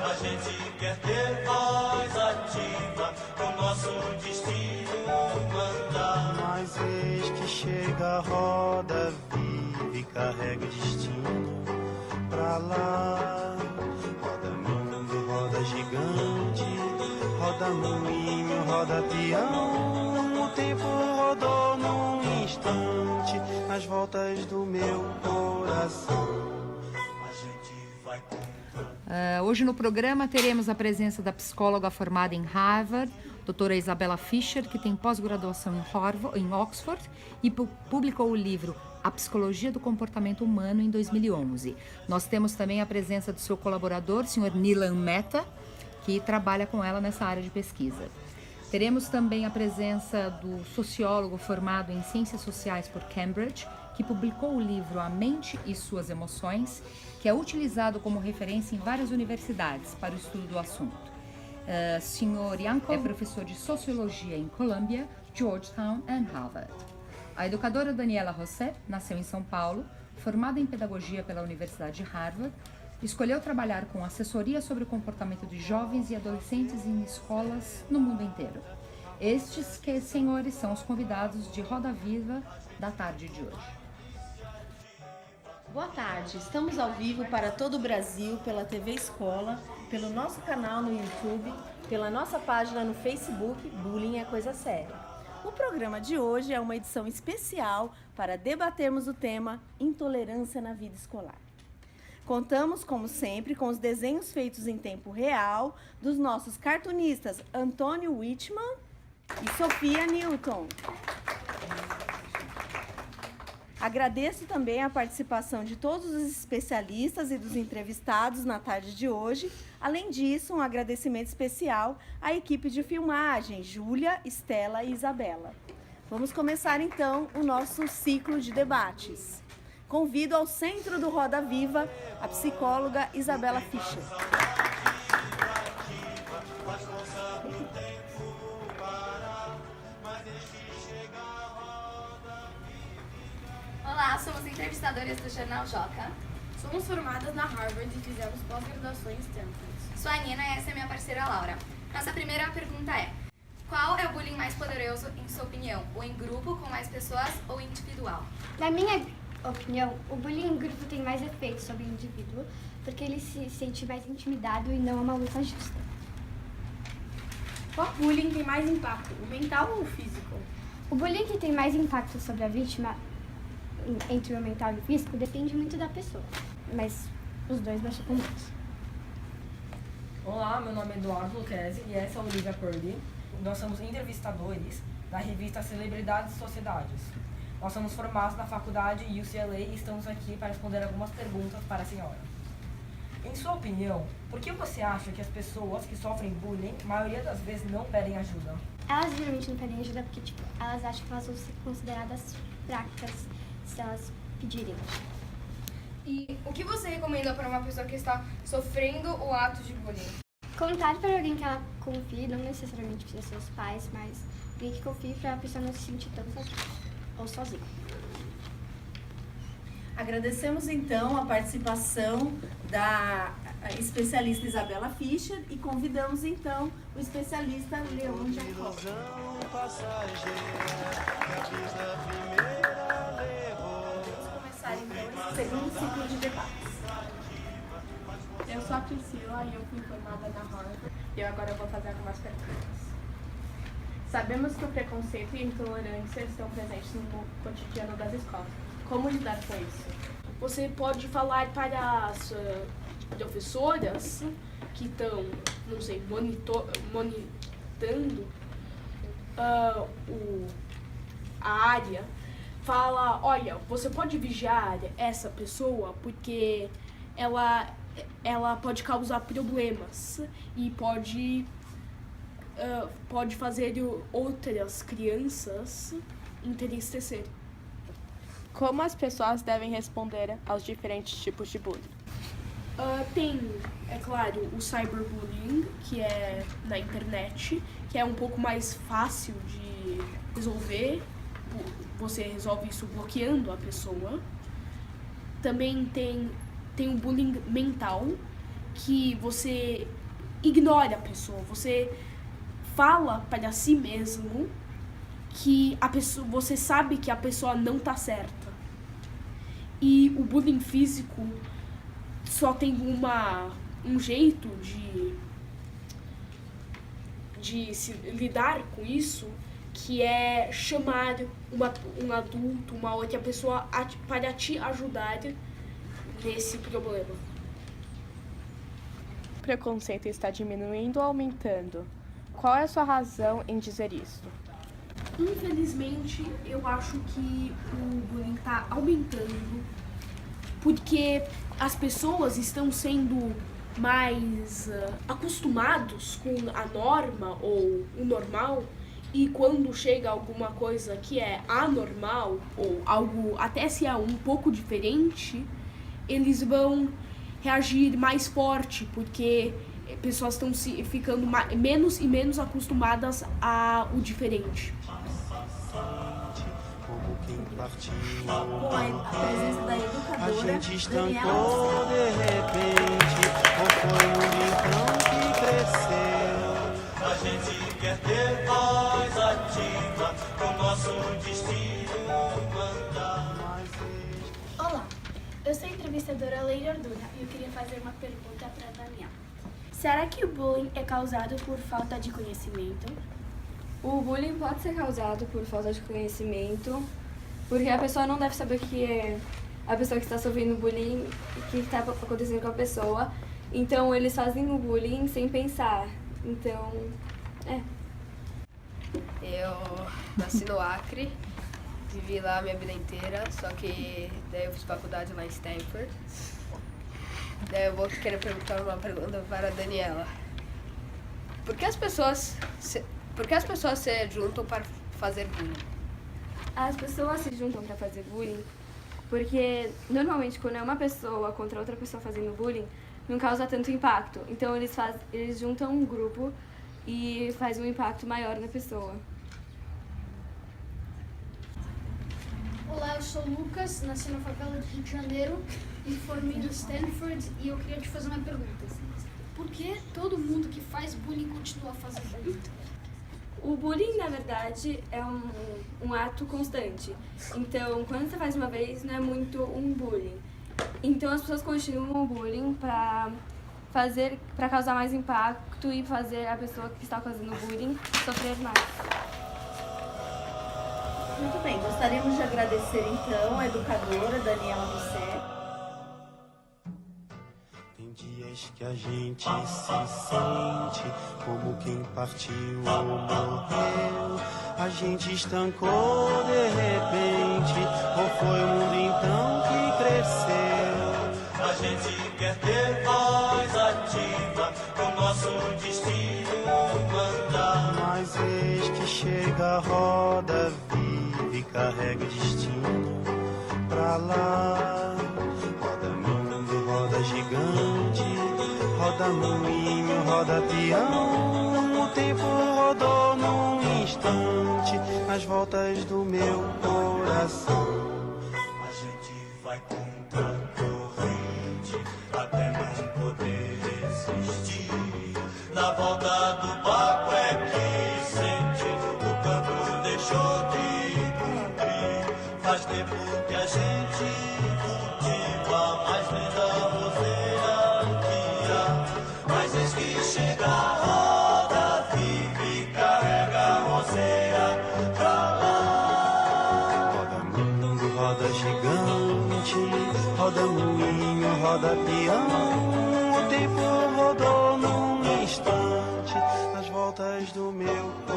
A gente quer ter voz ativa, o nosso destino mandar. Mas eis que chega a roda viva e carrega o destino pra lá. Roda mundo, roda gigante, roda moinho, roda peão. O tempo rodou num instante nas voltas do meu coração. A gente vai Hoje no programa teremos a presença da psicóloga formada em Harvard, doutora Isabella Fischer, que tem pós-graduação em Oxford e publicou o livro A Psicologia do Comportamento Humano em 2011. Nós temos também a presença do seu colaborador, Sr. Nilan Mehta, que trabalha com ela nessa área de pesquisa. Teremos também a presença do sociólogo formado em Ciências Sociais por Cambridge, que publicou o livro A Mente e Suas Emoções, que é utilizado como referência em várias universidades para o estudo do assunto. Sr. Yankov é professor de Sociologia em Columbia, Georgetown e Harvard. A educadora Daniela Rosset nasceu em São Paulo, formada em Pedagogia pela Universidade de Harvard, escolheu trabalhar com assessoria sobre o comportamento de jovens e adolescentes em escolas no mundo inteiro. Estes senhores são os convidados de Roda Viva da tarde de hoje. Boa tarde, estamos ao vivo para todo o Brasil pela TV Escola, pelo nosso canal no YouTube, pela nossa página no Facebook, Bullying é Coisa Séria. O programa de hoje é uma edição especial para debatermos o tema Intolerância na Vida Escolar. Contamos, como sempre, com os desenhos feitos em tempo real dos nossos cartunistas Antônio Wittmann e Sofia Newton. Agradeço também a participação de todos os especialistas e dos entrevistados na tarde de hoje. Além disso, um agradecimento especial à equipe de filmagem, Júlia, Estela e Isabela. Vamos começar então o nosso ciclo de debates. Convido ao centro do Roda Viva a psicóloga Isabella Fischer. Olá, somos entrevistadoras do Jornal Joca. Somos formadas na Harvard e fizemos pós-graduação em Stanford. Sou a Nina e essa é minha parceira Laura. Nossa primeira pergunta é: qual é o bullying mais poderoso em sua opinião? O em grupo, com mais pessoas ou individual? Na minha opinião, o bullying em grupo tem mais efeito sobre o indivíduo, porque ele se sente mais intimidado e não é uma luta justa. Qual bullying tem mais impacto, o mental ou o físico? O bullying que tem mais impacto sobre a vítima, entre o mental e o físico, depende muito da pessoa, mas os dois machucam muito. Olá, meu nome é Eduardo Lucchesi e essa é a Olivia Purdy. Nós somos entrevistadores da revista Celebridades e Sociedades. Nós somos formados na faculdade UCLA e estamos aqui para responder algumas perguntas para a senhora. Em sua opinião, por que você acha que as pessoas que sofrem bullying, a maioria das vezes, não pedem ajuda? Elas geralmente não pedem ajuda porque elas acham que elas vão ser consideradas fracas se elas pedirem. E o que você recomenda para uma pessoa que está sofrendo o ato de bullying? Contar para alguém que ela confie, não necessariamente precisa ser os pais, mas alguém que confie para a pessoa não se sentir tão sozinha. Agradecemos então a participação da especialista Isabella Fischer e convidamos então o especialista Leon Jacob. Vamos começar então esse segundo ciclo de debates. Eu sou a Priscila e eu fui formada na Harvard. E eu agora vou fazer algumas perguntas. Sabemos que o preconceito e a intolerância estão presentes no cotidiano das escolas. Como lidar com isso? Você pode falar para as professoras que estão, não sei, monitorando a área. Fala, olha, você pode vigiar essa pessoa porque ela pode causar problemas e pode fazer outras crianças entristecer. Como as pessoas devem responder aos diferentes tipos de bullying? Tem, é claro, o cyberbullying, que é na internet, que é um pouco mais fácil de resolver. Você resolve isso bloqueando a pessoa. Também tem o bullying mental, que você ignora a pessoa, você fala para si mesmo que a pessoa, você sabe que a pessoa não tá certa. E o bullying físico só tem um jeito de se lidar com isso, que é chamar um adulto, uma outra pessoa para te ajudar nesse problema. O preconceito está diminuindo ou aumentando? Qual é a sua razão em dizer isso? Infelizmente, eu acho que o bullying está aumentando porque as pessoas estão sendo mais acostumados com a norma ou o normal, e quando chega alguma coisa que é anormal ou algo até se é um pouco diferente, eles vão reagir mais forte, porque pessoas estão ficando menos e menos acostumadas ao diferente. Como quem partiu Com a presença da a educadora gente estancou Daniela de repente, ou foi um então que cresceu? A gente quer ter voz ativa, o nosso destino mandar. Olá, eu sou a entrevistadora Leila Orduna e eu queria fazer uma pergunta para a Daniela. Será que o bullying é causado por falta de conhecimento? O bullying pode ser causado por falta de conhecimento, porque a pessoa não deve saber o que é a pessoa que está sofrendo bullying, o que está acontecendo com a pessoa. Então, eles fazem o bullying sem pensar. Então, Eu nasci no Acre, vivi lá a minha vida inteira, só que daí eu fiz faculdade lá em Stanford. Daí eu vou querer perguntar uma pergunta para a Daniela. Por que as pessoas se juntam para fazer bullying? as pessoas se juntam para fazer bullying porque, normalmente, quando é uma pessoa contra outra pessoa fazendo bullying, não causa tanto impacto. Então, eles juntam um grupo e faz um impacto maior na pessoa. Olá, eu sou o Lucas, nasci na favela do Rio de Janeiro e formei no Stanford, e eu queria te fazer uma pergunta. Por que todo mundo que faz bullying continua a fazer bullying? O bullying, na verdade, é um ato constante. Então, quando você faz uma vez, não é muito um bullying. Então, as pessoas continuam o bullying para causar mais impacto e fazer a pessoa que está fazendo bullying sofrer mais. Muito bem, gostaríamos de agradecer então a educadora Daniela Rousset. Tem dias que a gente se sente como quem partiu ou morreu. A gente estancou de repente, ou foi o mundo então que cresceu? A gente quer ter voz ativa, o nosso destino mandar. Mas eis que chega a roda viva e carrega destino pra lá. Roda mundo, roda gigante, roda moinho, roda peão. O tempo rodou num instante nas voltas do meu coração. A gente vai contra a corrente até não poder resistir. Na volta do barco é que sente o campo deixou de cumprir. Faz tempo que a gente cultiva a mais linda roseira que há. Mas eis que chega a roda viva e carrega a roseira pra lá. Roda mundo, roda gigante, roda moinho, roda peão. O tempo rodou num instante nas voltas do meu coração.